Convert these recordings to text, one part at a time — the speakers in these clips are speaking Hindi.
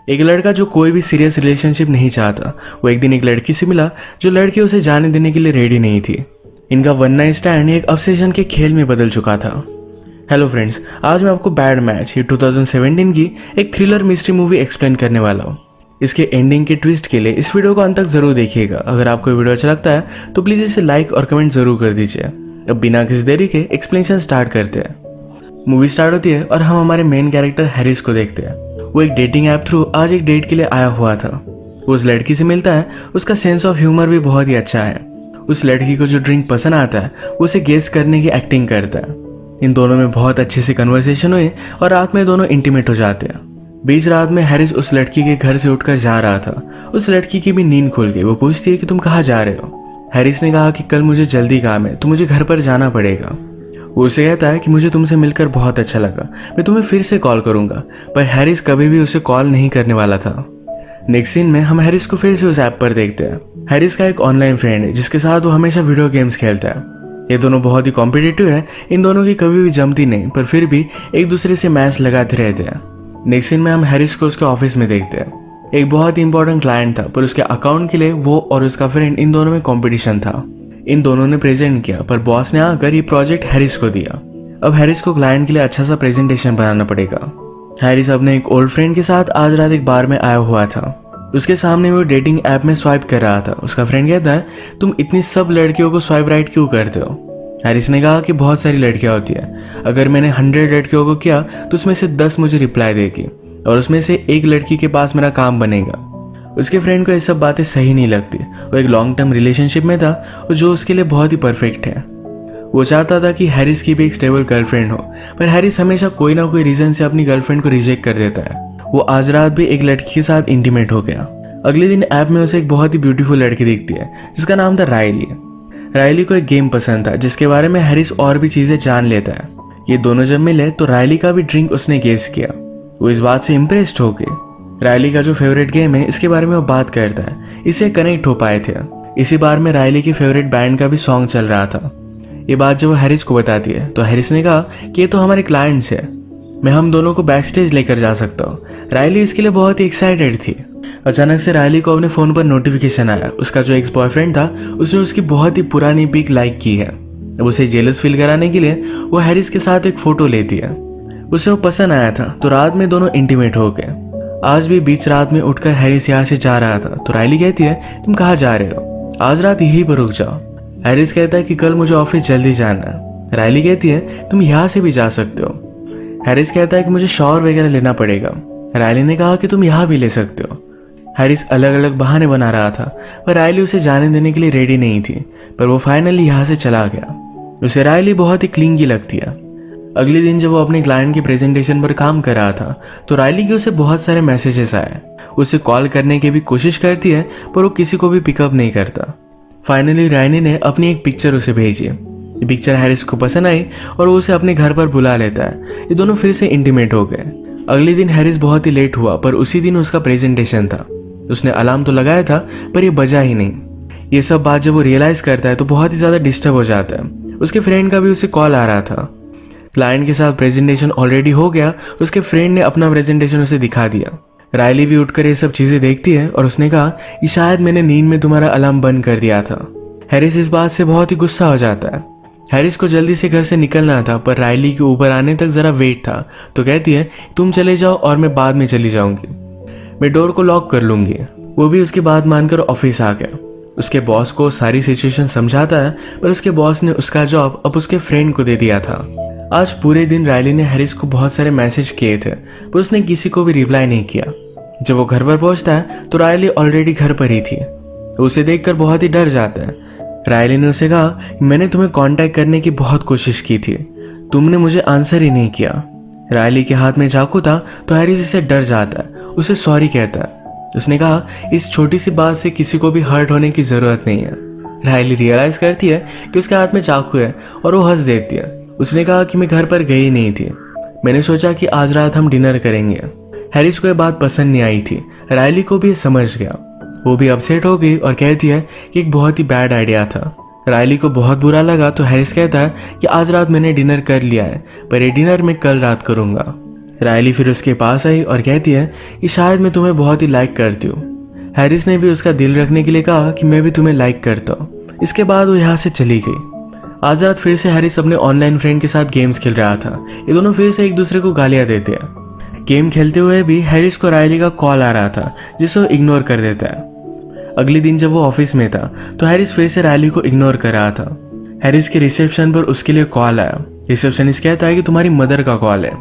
एक लड़का जो कोई भी सीरियस रिलेशनशिप नहीं चाहता, वो एक दिन एक लड़की से मिला जो लड़की उसे जाने देने के लिए रेडी नहीं थी। इनका वन नाइट स्टैंड एक ऑब्सेशन के खेल में बदल चुका था। हेलो फ्रेंड्स, आज मैं आपको बैड मैच ये 2017 की एक थ्रिलर मिस्ट्री मूवी एक्सप्लेन करने वाला हूँ। इसके एंडिंग के ट्विस्ट के लिए इस वीडियो को अंत तक जरूर देखिएगा। अगर आपको वीडियो अच्छा लगता है तो प्लीज इसे लाइक और कमेंट जरूर कर दीजिए। अब बिना किसी देरी के एक्सप्लेनेशन स्टार्ट करते हैं। मूवी स्टार्ट होती है और हम हमारे मेन कैरेक्टर हैरिस को देखते हैं। वो एक डेटिंग ऐप थ्रू आज एक डेट के लिए आया हुआ था। वो उस लड़की से मिलता है, उसका सेंस ऑफ ह्यूमर भी बहुत ही अच्छा है। उस लड़की को जो ड्रिंक पसंद आता है वो उसे गेस करने की एक्टिंग करता है। इन दोनों में बहुत अच्छे से कन्वर्सेशन हुई और रात में दोनों इंटीमेट हो जाते हैं। बीच रात में हैरिस उस लड़की के घर से उठकर जा रहा था। उस लड़की की भी नींद खुल गई। वो पूछती है कि तुम कहाँ जा रहे हो। हैरिस ने कहा कि कल मुझे जल्दी काम है तो मुझे घर पर जाना पड़ेगा। वो उसे कहता है कि मुझे तुमसे मिलकर बहुत अच्छा लगा, मैं तुम्हें फिर से कॉल करूंगा। पर हैरिस कभी भी उसे कॉल नहीं करने वाला था। नेक्स्ट सीन में हम हैरिस को फिर से उस ऐप पर देखते हैं। हैरिस का एक ऑनलाइन फ्रेंड है जिसके साथ वो हमेशा वीडियो गेम्स खेलता है। ये दोनों बहुत ही कॉम्पिटिटिव है। इन दोनों की कभी भी जमती नहीं, पर फिर भी एक दूसरे से मैच लगाते रहते हैं। नेक्स्ट सीन में हम हैरिस को उसके ऑफिस में देखते हैं। एक बहुत ही इंपॉर्टेंट क्लाइंट था, पर उसके अकाउंट के लिए वो और उसका फ्रेंड इन दोनों में कंपटीशन था। इन दोनों ने प्रेजेंट किया, पर बॉस ने आकर ये प्रोजेक्ट हैरिस को दिया। अब हैरिस को क्लाइंट के लिए अच्छा सा प्रेजेंटेशन बनाना पड़ेगा। हैरिस अपने एक ओल्ड फ्रेंड के साथ आज रात एक बार में आया हुआ था। उसके सामने वो डेटिंग ऐप में स्वाइप कर रहा था। उसका फ्रेंड कहता है, तुम इतनी सब लड़कियों को स्वाइप राइट क्यों करते हो। हैरिस ने कहा कि बहुत सारी लड़कियां होती हैं, अगर मैंने 100 लड़कियों को किया तो उसमें से 10 मुझे रिप्लाई देगी और उसमें से एक लड़की के पास मेरा काम बनेगा। उसके फ्रेंड को ये सब बातें सही नहीं लगती। वो एक लॉन्ग टर्म रिलेशनशिप में था और जो उसके लिए बहुत ही परफेक्ट है। वो चाहता था कि हैरिस की भी एक स्टेबल गर्लफ्रेंड हो, पर हैरिस हमेशा कोई ना कोई रीजन से अपनी गर्लफ्रेंड को रिजेक्ट कर देता है। वो आज रात भी एक लड़की के साथ इंटीमेट हो गया। अगले दिन ऐप में उसे एक बहुत ही ब्यूटीफुल लड़की दिखती है जिसका नाम था रायली। रायली को एक गेम पसंद था जिसके बारे में हैरिस और भी चीजें जान लेता है। ये दोनों जब मिले तो रायली का भी ड्रिंक उसने गेस किया। वो इस बात से इम्प्रेस्ड हो गई। रायली का जो फेवरेट गेम है इसके बारे में वो बात करता है, इससे कनेक्ट हो पाए थे। इसी बार में रायली की फेवरेट बैंड का भी सॉन्ग चल रहा था। ये बात जब वो हैरिस को बताती है तो हैरिस ने कहा कि ये तो हमारे क्लाइंट्स है, मैं हम दोनों को बैक स्टेज लेकर जा सकता हूँ। रायली इसके लिए बहुत ही एक्साइटेड थी। अचानक से रायली को अपने फोन पर नोटिफिकेशन आया। उसका जो एक्स बॉयफ्रेंड था उसने उसकी बहुत ही पुरानी पिक लाइक की है। अब उसे जेलस फील कराने के लिए वो हैरिस के साथ एक फोटो लेती है। उसे वो पसंद आया था तो रात में दोनों इंटीमेट हो गए। आज भी बीच रात में उठकर हैरिस यहाँ से जा रहा था तो रायली कहती है, तुम कहाँ जा रहे हो, आज रात यहीं पर रुक जाओ। हैरिस कहता है कि कल मुझे ऑफिस जल्दी जाना है। रायली कहती है, तुम यहाँ से भी जा सकते हो। हैरिस कहता है कि मुझे शॉवर वगैरह लेना पड़ेगा। रायली ने कहा कि तुम यहाँ भी ले सकते हो। हैरिस अलग अलग बहाने बना रहा था, पर रायली उसे जाने देने के लिए रेडी नहीं थी। पर वो फाइनली यहाँ से चला गया। उसे रायली बहुत ही क्लिंगी लगती है। अगले दिन जब वो अपने क्लाइंट की प्रेजेंटेशन पर काम कर रहा था तो रायली के उसे बहुत सारे मैसेजेस आए। उसे कॉल करने की भी कोशिश करती है पर वो किसी को भी पिकअप नहीं करता। फाइनली रायली ने अपनी एक पिक्चर उसे भेजी। ये पिक्चर हैरिस को पसंद आई और वो उसे अपने घर पर बुला लेता है। ये दोनों फिर से इंटीमेट हो गए। अगले दिन हैरिस बहुत ही लेट हुआ, पर उसी दिन उसका प्रेजेंटेशन था। उसने अलार्म तो लगाया था पर ये बजा ही नहीं। ये सब बात जब वो रियलाइज करता है तो बहुत ही ज्यादा डिस्टर्ब हो जाता है। उसके फ्रेंड का भी उसे कॉल आ रहा था। क्लाइंट के साथ प्रेजेंटेशन ऑलरेडी हो गया। उसके फ्रेंड ने अपना प्रेजेंटेशन उसे दिखा दिया। रायली भी उठकर ये सब चीजें देखती है और उसने कहा कि शायद मैंने नींद में तुम्हारा अलार्म बंद कर दिया था। हैरिस इस बात से बहुत ही गुस्सा हो जाता है। हैरिस को जल्दी से घर से निकलना था, पर रायली के ऊपर आने तक जरा वेट था तो कहती है, तुम चले जाओ और मैं बाद में चली जाऊंगी, मैं डोर को लॉक कर लूंगी। वो भी उसकी बात मानकर ऑफिस आ गया। उसके बॉस को सारी सिचुएशन समझाता है, पर उसके बॉस ने उसका जॉब अब उसके फ्रेंड को दे दिया था। आज पूरे दिन रायली ने हैरिस को बहुत सारे मैसेज किए थे, पर उसने किसी को भी रिप्लाई नहीं किया। जब वो घर पर पहुंचता है तो रायली ऑलरेडी घर पर ही थी। उसे देखकर बहुत ही डर जाता है। रायली ने उसे कहा, मैंने तुम्हें कांटेक्ट करने की बहुत कोशिश की थी, तुमने मुझे आंसर ही नहीं किया। रायली के हाथ में चाकू था तो हैरिस इससे डर जाता है, उसे सॉरी कहता है। उसने कहा, इस छोटी सी बात से किसी को भी हर्ट होने की जरूरत नहीं है। रायली रियलाइज करती है कि उसके हाथ में चाकू है और वो हंस देती है। उसने कहा कि मैं घर पर गई नहीं थी, मैंने सोचा कि आज रात हम डिनर करेंगे। हैरिस को यह बात पसंद नहीं आई थी। रायली को भी समझ गया। वो भी अपसेट हो गई और कहती है कि एक बहुत ही बैड आइडिया था। रायली को बहुत बुरा लगा तो हैरिस कहता है कि आज रात मैंने डिनर कर लिया है, पर ये डिनर मैं कल रात करूंगा। रायली फिर उसके पास आई और कहती है कि शायद मैं तुम्हें बहुत ही लाइक करती हूँ। हैरिस ने भी उसका दिल रखने के लिए कहा कि मैं भी तुम्हें लाइक करता हूँ। इसके बाद वो यहाँ से चली गई। आज रात फिर से हैरिस अपने ऑनलाइन फ्रेंड के साथ गेम्स खेल रहा था। ये दोनों फिर से एक दूसरे को गालियाँ देते हैं। गेम खेलते हुए भी हैरिस को रायली का कॉल आ रहा था जिसे वो इग्नोर कर देता है। अगले दिन जब वो ऑफिस में था तो हैरिस फिर से रायली को इग्नोर कर रहा था। हैरिस के रिसेप्शन पर उसके लिए कॉल आया। रिसेप्शनिस्ट कहता है कि तुम्हारी मदर का कॉल है।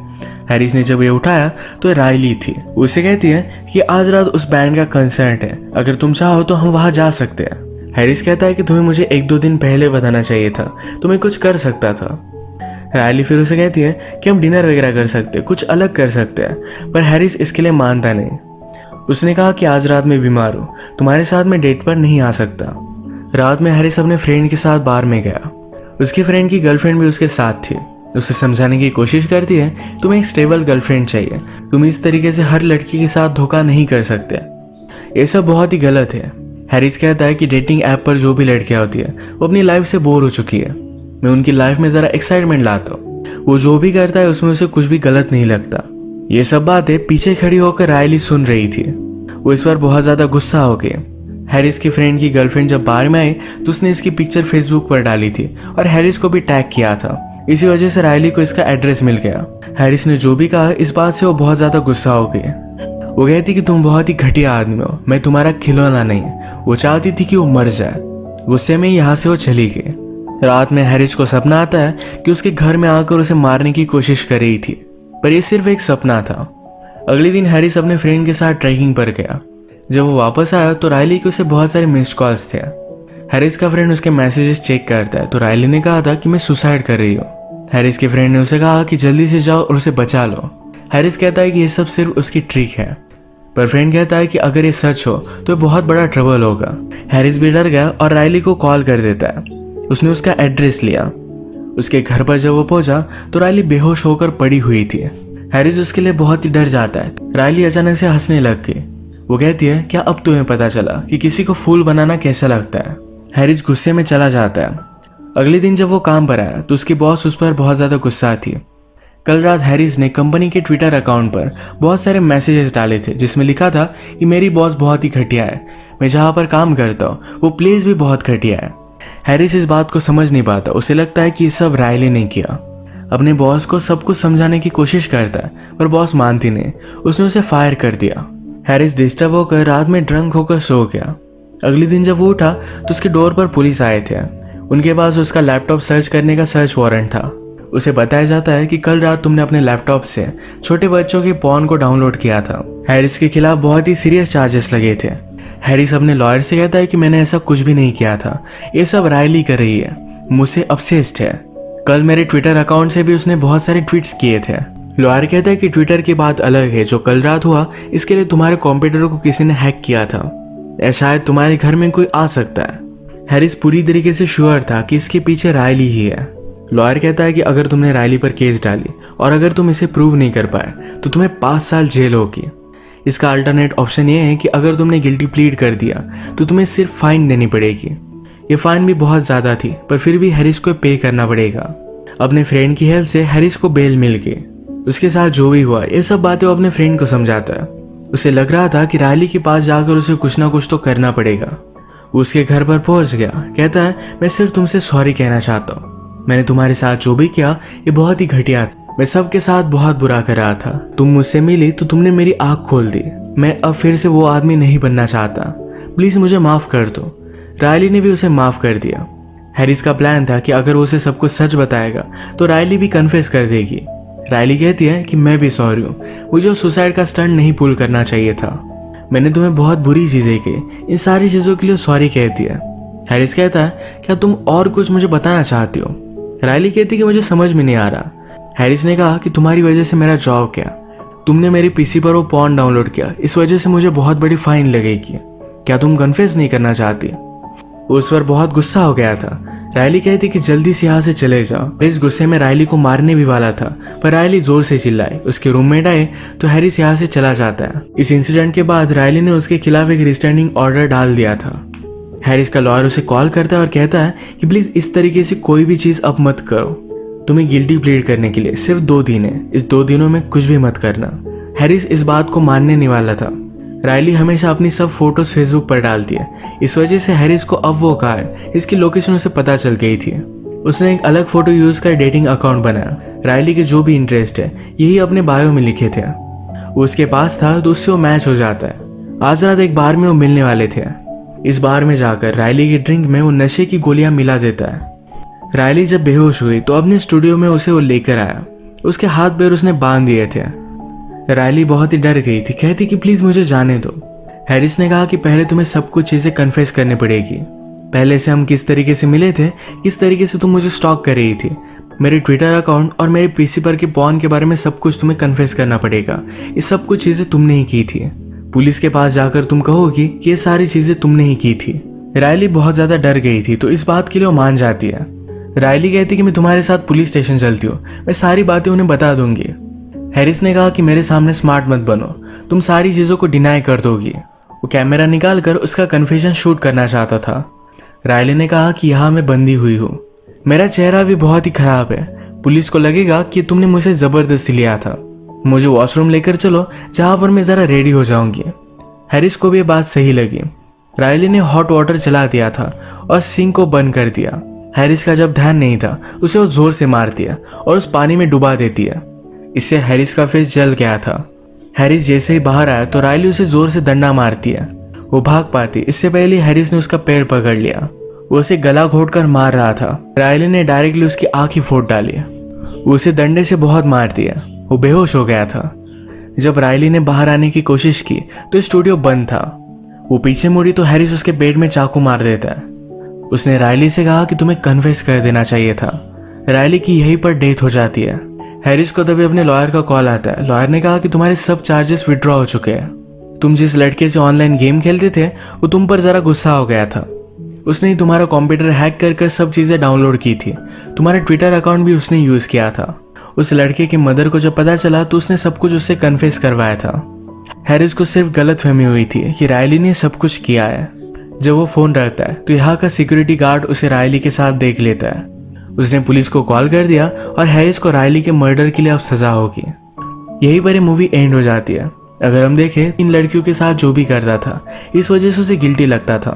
हैरिस ने जब ये उठाया तो ये रायली थी। उसे कहती है कि आज रात उस बैंड का कंसर्ट है, अगर तुम चाहो तो हम वहां जा सकते हैं। हैरिस कहता है कि तुम्हें मुझे 1-2 दिन पहले बताना चाहिए था, तुम्हें कुछ कर सकता था। रायली फिर उसे कहती है कि हम डिनर वगैरह कर सकते, कुछ अलग कर सकते हैं, पर हैरिस इसके लिए मानता नहीं। उसने कहा कि आज रात मैं बीमार हूँ, तुम्हारे साथ मैं डेट पर नहीं आ सकता। रात में हैरिस अपने फ्रेंड के साथ बार में गया। उसके फ्रेंड की गर्लफ्रेंड भी उसके साथ थी। उसे समझाने की कोशिश करती है तुम्हें एक स्टेबल गर्लफ्रेंड चाहिए, तुम इस तरीके से हर लड़की के साथ धोखा नहीं कर सकते, ये सब बहुत ही गलत है। हैरिस कहता है कि डेटिंग ऐप पर जो भी लड़कियां होती है वो अपनी लाइफ से बोर हो चुकी है, मैं उनकी लाइफ में जरा एक्साइटमेंट लाता हूँ, वो जो भी करता है उसमें उसे कुछ भी गलत नहीं लगता। ये सब बातें पीछे खड़ी होकर रायली सुन रही थी। वो इस बार बहुत ज्यादा गुस्सा हो गई। हैरिस की फ्रेंड की गर्लफ्रेंड जब बार में आई तो उसने इसकी पिक्चर फेसबुक पर डाली थी और हैरिस को भी टैग किया था। इसी वजह से रायली को इसका एड्रेस मिल गया। हैरिस ने जो भी कहा इस बात से वो बहुत ज्यादा गुस्सा हो गई। वो कहती कि तुम बहुत ही घटिया आदमी हो, मैं तुम्हारा खिलौना नहीं। वो चाहती थी कि वो मर जाए। गुस्से में यहाँ से वो चली गई। रात में हैरिस को सपना आता है कि उसके घर में आकर उसे मारने की कोशिश कर रही थी, पर यह सिर्फ एक सपना था। अगले दिन हैरिस अपने फ्रेंड के साथ ट्रैकिंग पर गया। जब वो वापस आया तो रायली के उसे बहुत सारे मिस्ड कॉल्स थे। हैरिस का फ्रेंड उसके मैसेजेस चेक करता है तो रायली ने कहा था कि मैं सुसाइड कर रही हूँ। हैरिस के फ्रेंड ने उसे कहा कि जल्दी से जाओ और उसे बचा लो। हैरिस कहता है कि ये सब सिर्फ उसकी ट्रिक है, पर फ्रेंड कहता है कि अगर ये सच हो तो बहुत बड़ा ट्रबल होगा। हैरिस भी डर गया और रायली को कॉल कर देता है। उसने उसका एड्रेस लिया। उसके घर पर जब वो पहुंचा तो रायली बेहोश होकर पड़ी हुई थी। हैरिस उसके लिए बहुत ही डर जाता है। रायली अचानक से हंसने लग गई। वो कहती है क्या अब तुम्हें पता चला कि किसी को फूल बनाना कैसा लगता है। हैरिस गुस्से में चला जाता है। अगले दिन जब वो काम पर आया तो उसकी बॉस उस पर बहुत ज्यादा गुस्सा थी। कल रात हैरिस ने कंपनी के ट्विटर अकाउंट पर बहुत सारे मैसेजेस डाले थे जिसमें लिखा था कि मेरी बॉस बहुत ही घटिया है, मैं जहाँ पर काम करता हूँ वो प्लेस भी बहुत घटिया है। हैरिस इस बात को समझ नहीं पाता। उसे लगता है कि ये सब रायली ने किया। अपने बॉस को सब कुछ समझाने की कोशिश करता है पर बॉस मानती नहीं। उसने उसे फायर कर दिया। हैरिस डिस्टर्ब होकर रात में ड्रंक होकर सो गया। अगले दिन जब वो उठा तो उसके डोर पर पुलिस आए थे। उनके पास उसका लैपटॉप सर्च करने का सर्च वारंट था। उसे बताया जाता है कि कल रात तुमने अपने लैपटॉप से छोटे बच्चों के पॉर्न को डाउनलोड किया था। हैरिस के खिलाफ बहुत ही सीरियस चार्जेस लगे थे। हैरिस अपने लॉयर से कहता है कि मैंने ऐसा कुछ भी नहीं किया था, ये सब रायली कर रही है, मुझसे ऑब्सेस्ड है। कल मेरे ट्विटर अकाउंट से भी उसने बहुत सारे ट्वीट्स किए थे। लॉयर कहता है कि ट्विटर की बात अलग है, जो कल रात हुआ इसके लिए तुम्हारे कंप्यूटर को किसी ने हैक किया था या शायद तुम्हारे घर में कोई आ सकता है। हैरिस पूरी तरीके से श्योर था कि इसके पीछे रायली ही है। लॉयर कहता है कि अगर तुमने रायली पर केस डाली और अगर तुम इसे प्रूव नहीं कर पाए तो तुम्हें 5 साल जेल होगी। इसका अल्टरनेट ऑप्शन ये है कि अगर तुमने गिल्टी प्लीड कर दिया तो तुम्हें सिर्फ फाइन देनी पड़ेगी। ये फाइन भी बहुत ज्यादा थी पर फिर भी हैरिस को पे करना पड़ेगा। अपने फ्रेंड की हेल्प से हैरिस को बेल मिल गई। उसके साथ जो भी हुआ ये सब बातें वो अपने फ्रेंड को समझाता है। उसे लग रहा था कि रायली के पास जाकर उसे कुछ ना कुछ तो करना पड़ेगा। वो उसके घर पर पहुंच गया। कहता है मैं सिर्फ तुमसे सॉरी कहना चाहता हूँ, मैंने तुम्हारे साथ जो भी किया ये बहुत ही घटिया था, मैं सबके साथ बहुत बुरा कर रहा था। तुम मुझसे मिली तो तुमने मेरी आंख खोल दी। मैं अब फिर से वो आदमी नहीं बनना चाहता, प्लीज मुझे माफ कर दो। रायली ने भी उसे माफ कर दिया। हैरिस का प्लान था कि अगर वो उसे सब कुछ सच बताएगा तो रायली भी कन्फेस कर देगी। रायली कहती है कि मैं भी सॉरी हूँ, मुझे सुसाइड का स्टंट नहीं पुल करना चाहिए था, मैंने तुम्हें बहुत बुरी चीजें की, इन सारी चीजों के लिए सॉरी कहती है। हैरिस कहता है क्या तुम और कुछ मुझे बताना चाहती हो। रायली कहती कि मुझे समझ में नहीं आ रहा। हैरिस ने कहा कि तुम्हारी वजह से मेरा जॉब गया, तुमने मेरे पीसी पर वो पॉर्न डाउनलोड किया, इस वजह से मुझे बहुत बड़ी फाइन लगेगी, क्या तुम कन्फेस नहीं करना चाहती। वो उस पर बहुत गुस्सा हो गया था। रायली कहती कि जल्दी से यहाँ से चले जाओ। इस गुस्से में रायली को मारने भी वाला था पर रायली जोर से चिल्लाई। उसके रूममेट आए तो हैरिस यहाँ से चला जाता है। इस इंसिडेंट के बाद रायली ने उसके खिलाफ एक रिस्टैंडिंग ऑर्डर डाल दिया था। हैरिस का लॉयर उसे कॉल करता है और कहता है कि प्लीज इस तरीके से कोई भी चीज अब मत करो। तुम्हें गिल्टी प्लीड करने के लिए सिर्फ 2 दिन है, इस 2 दिनों में कुछ भी मत करना। हैरिस इस बात को मानने नहीं वाला था। रायली हमेशा अपनी सब फोटोज फेसबुक पर डालती है, इस वजह से हैरिस को अब वो कहाँ है इसकी लोकेशन उसे पता चल गई थी। उसने एक अलग फोटो यूज कर डेटिंग अकाउंट बनाया। रायली के जो भी इंटरेस्ट है यही अपने बायो में लिखे थे। वो उसके पास था तो उससे वो मैच हो जाता है। आज रात एक बार में वो मिलने वाले थे। इस बार में जाकर रायली की ड्रिंक में वो नशे की गोलियां मिला देता है। रायली जब बेहोश हुई तो अपने स्टूडियो में उसे वो लेकर आया। उसके हाथ पैर उसने बांध दिए थे। रायली बहुत ही डर गई थी, कहती कि प्लीज मुझे जाने दो। हैरिस ने कहा कि पहले तुम्हें सब कुछ चीजें कन्फेस करनी पड़ेगी। पहले से हम किस तरीके से मिले थे, किस तरीके से तुम मुझे स्टॉक कर रही थी, मेरे ट्विटर अकाउंट और मेरे पीसी पर के पॉर्न के बारे में सब कुछ तुम्हें कन्फेस करना पड़ेगा। ये सब कुछ चीजें तुमने ही की थी। पुलिस के पास जाकर तुम कहोगी कि ये सारी चीजें तुमने ही की थी। रायली बहुत ज्यादा डर गई थी तो इस बात के लिए वो मान जाती है। रायली कहती कि मैं तुम्हारे साथ पुलिस स्टेशन चलती हूँ, मैं सारी बातें उन्हें बता दूंगी। हैरिस ने कहा कि मेरे सामने स्मार्ट मत बनो, तुम सारी चीजों को डिनाई कर दोगी। वो कैमरा निकाल कर उसका कन्फेशन शूट करना चाहता था। रायली ने कहा कि यहाँ मैं बंदी हुई हूँ, मेरा चेहरा भी बहुत ही खराब है, पुलिस को लगेगा कि तुमने मुझे जबरदस्ती लिया था, मुझे वॉशरूम लेकर चलो जहां पर मैं जरा रेडी हो जाऊंगी। हैरिस को भी ये बात सही लगी। रायली ने हॉट वाटर चला दिया था और सिंक को बंद कर दिया। हैरिस का जब ध्यान नहीं था उसे वो जोर से मारती है और उस पानी में डुबा देती है। इससे हैरिस का फेस जल गया था। हैरिस जैसे ही बाहर आया तो रायली उसे जोर से डंडा मारती है। वो भाग पाती, इससे पहले हैरिस ने उसका पैर पकड़ लिया। वो उसे गला घोट कर मार रहा था। रायली ने डायरेक्टली उसकी आंख ही फोड़ डाली। वो उसे डंडे से बहुत मारती है। वो बेहोश हो गया था। जब रायली ने बाहर आने की कोशिश की तो स्टूडियो बंद था। वो पीछे मुड़ी तो हैरिस उसके पेट में चाकू मार देता है। उसने रायली से कहा कि तुम्हें कन्फेस कर देना चाहिए था। रायली की यहीं पर डेथ हो जाती है। हैरिस को तभी अपने लॉयर का कॉल आता है। लॉयर ने कहा कि तुम्हारे सब चार्जेस विड्रॉ हो चुके हैं। तुम जिस लड़के से ऑनलाइन गेम खेलते थे वो तुम पर जरा गुस्सा हो गया था। उसने ही तुम्हारा कंप्यूटर हैक कर सब चीजें डाउनलोड की थी। तुम्हारा ट्विटर अकाउंट भी उसने यूज किया था। उस लड़के की मदर को जब पता चला तो उसने सब कुछ उससे कन्फेस करवाया था। हैरिस को सिर्फ गलतफहमी हुई थी कि रायली ने सब कुछ किया है। जब वो फोन रखता है तो यहाँ का सिक्योरिटी गार्ड उसे रायली के साथ देख लेता है। उसने पुलिस को कॉल कर दिया और हैरिस को रायली के मर्डर के लिए अब सजा होगी। यही पर मूवी एंड हो जाती है। अगर हम देखें, इन लड़कियों के साथ जो भी करता था इस वजह से उसे गिल्टी लगता था।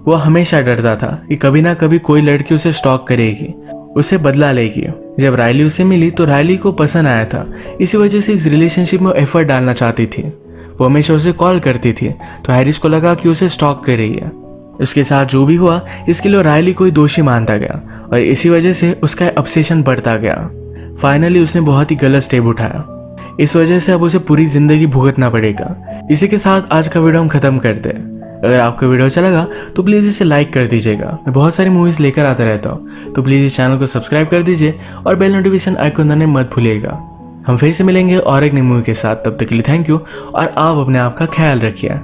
वो हमेशा डरता था कि कभी ना कभी कोई लड़की उसे स्टॉक करेगी, उसे बदला लेगी। जब रायली उसे मिली तो रायली को पसंद आया था, इसी वजह से इस रिलेशनशिप में एफर्ट डालना चाहती थी। वो हमेशा उसे कॉल करती थी तो हैरिस को लगा कि उसे स्टॉक कर रही है। उसके साथ जो भी हुआ इसके लिए रायली को ही दोषी मानता गया और इसी वजह से उसका ऑब्सेशन बढ़ता गया। फाइनली उसने बहुत ही गलत स्टेप उठाया। इस वजह से अब उसे पूरी जिंदगी भुगतना पड़ेगा। इसी के साथ आज का वीडियो हम खत्म करते हैं। अगर आपको वीडियो अच्छा लगा तो प्लीज़ इसे लाइक कर दीजिएगा। मैं बहुत सारी मूवीज़ लेकर आता रहता हूँ, तो प्लीज़ इस चैनल को सब्सक्राइब कर दीजिए और बेल नोटिफिकेशन आइकन दबाना मत भूलिएगा। हम फिर से मिलेंगे और एक नई मूवी के साथ। तब तक के लिए थैंक यू और आप अपने आप का ख्याल रखिए।